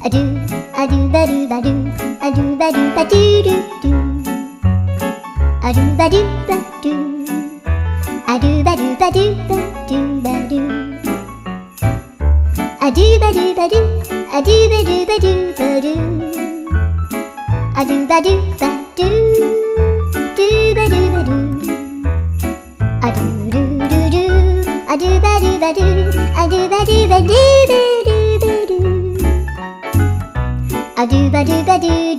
a do, a do ba do ba do, a do ba do ba do do do, a do ba do ba do, a do ba do ba do ba do ba do, a do ba do ba do, a do ba do ba do ba do, a do ba do ba do, do ba do ba do, a do do do do, a do ba do ba do, a do ba do ba do ba do ba do, a do ba do ba do.